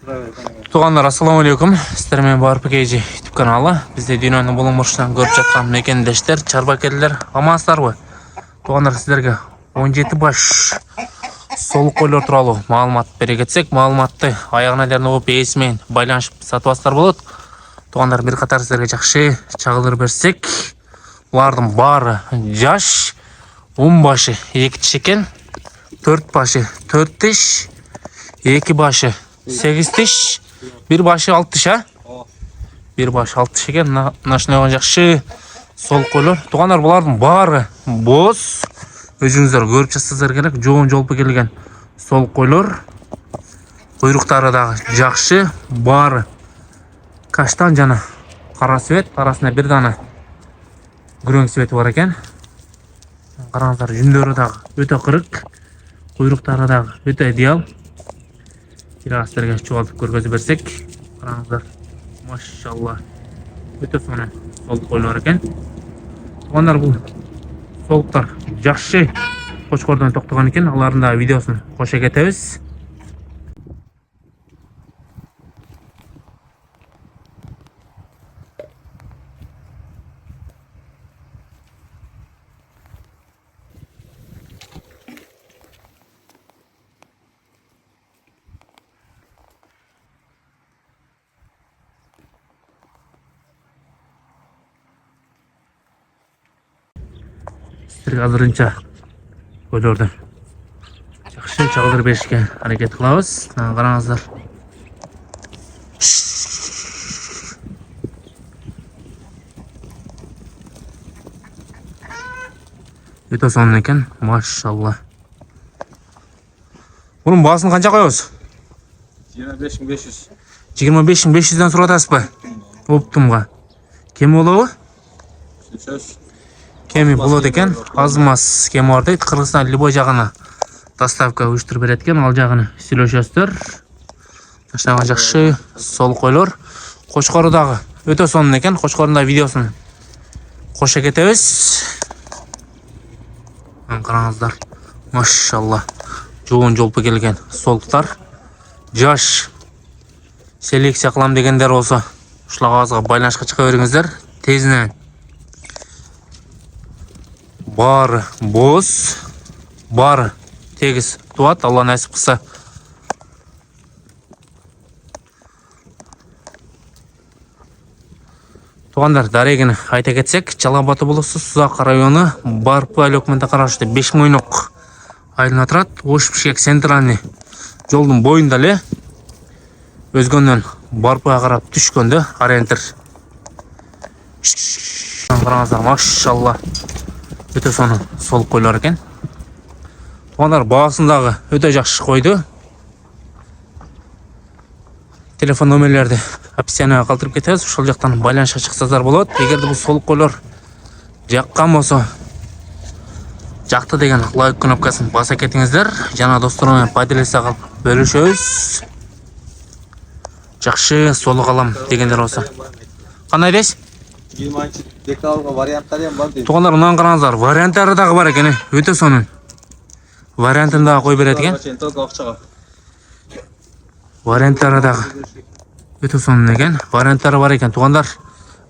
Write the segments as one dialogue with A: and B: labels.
A: Туғандар, ассаламу-алейкум. Сіздер мен Барпы Кейджи YouTube каналы. Бізде дүйнөнү болон бұрыштан көріп жатқан мекендештер, чарбакерлер, амансыздар ғой. Туғандар, сіздерге 17 баш солық қойлар туралы маалымат бере кетсек, маалыматты аяғына дейін оқып есімен байланышып сатыбастар болады. Туғандар, бір қатар сіздерге жақшы чағылыр берсек, бұлардың бары жаш, 10 башы 2 тиш екен, 4 башы 4 тиш, 2 башы 8 тиш, 1 башы 6 тиш, а? 1 башы 6 тиш екен, нашын оған жақшы солық қойлар. Туғандар, бұлардың бары бос. Өзіңіздер көріп жатсыздар керек, жоғын жолпы келген солық қойлар. Құйрықтары дағы жақшы, бары каштан жана қара свет, арасында бір дана күрең светі бар екен. Қараңыздар, жүндері дағы өте қырық, құйрықтары дағы өте идеал. Кирастерге çoğaltıp көргөзүп берсек, қараңыздар, машалла, өте соны солық қойлар екен. Туғандар, бұл солықтар жақшы қошқордан тоқтаған екен. Аларында видеосын қоша кетеміз. Азырынча көйлөрдөн жакшы чагылдыр беришке аракет кылабыз. Караңыздар. Өтө сонун экен, машалла. Bunun баасын канча коебуз?
B: 25500.
A: 25500'den сурап атасызбы? Оптумга. Кем болобу?
B: Сөз.
A: Кеми болот екен, азмас кеми бар дейт. Кыргызстан любой жагына доставка уюштуруп берет экен, ал жагыны сүйлөшөсүздөр. Ашнага жакшы солық қойлар. Кочкору дагы өтө сонун экен. Кочкорунда видеосун коша кетебиз. Караңыздар, машалла, жоон жолпу келген солуктар. Жаш селекция кылам дегендер болсо, ушул кагазга байланышка чыга бериңиздер. Тезинен бары бос, бары тегіз туат, Алла нәсіп қылса. Туғандар, дарегіні айта кетсек, Жалал-Абад облысы Сузак районы Барпы өкмөтүнө караштуу Бешмойнок айылына турат. Ош-Бишкек центральный жолдун боюнда эле өзгөндөн Барпыга карап түшкөндө ориентир. Караңыздар, машалла, өте соны солық қойлар екен. Туғандар, бағасындағы өте жақшы қойды. Телефон номерлерді описанияға қалдырып кетеміз. Ушул жақтан байланышқа шықсаздар болады. Егерде бұл солық қойлар жаққан болса, жақты деген лайк кнопкасын баса кетіңіздер. Жана достарыммен пайдаласа қалып бөлүшөбүз. Жақшы солық алам дегендер болса. Қандай дейсіз?
B: 20 декабрга варианттары бар дейт.
A: Туғандар, мынаны қараңыздар, варианттары дағы бар екен, өте сонун. Вариантын дағы қой берет екен. Варианттары дағы өте сонун екен. Варианттары бар екен. Туғандар,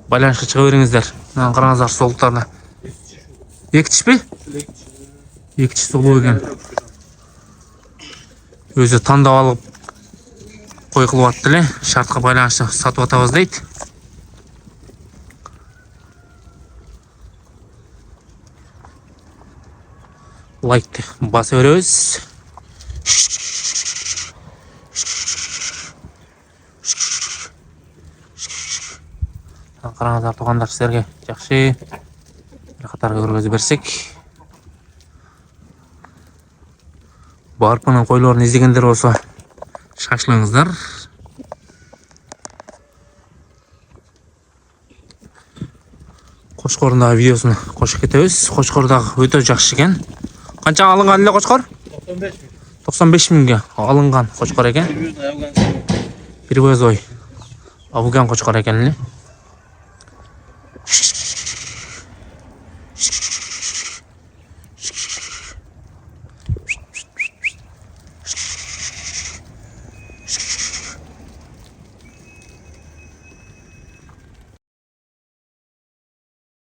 A: байланышқа чыга бериңиздер. Мынаны қараңыздар, солуктарына. 2 тиш пе? 2 тиш солуу екен. Өзі тандап алып қой кылып атты эле. Шартқа байланышты сатып атабыз дейт. Лайкты баса беребиз. Караңыздар, туғандар, сіздерге жақшы бір қатарға көргөзүп берсек. Барпынын қойларын издегендер болсо, шашылыңыздар. Қошқорындағы видеосын қоша кетебиз. Қошқордағы өте жақшы екен. Қанша алынған эле қошқор? 95 миңге алынған қошқор екен. Привозой. Афган қошқор екен эле.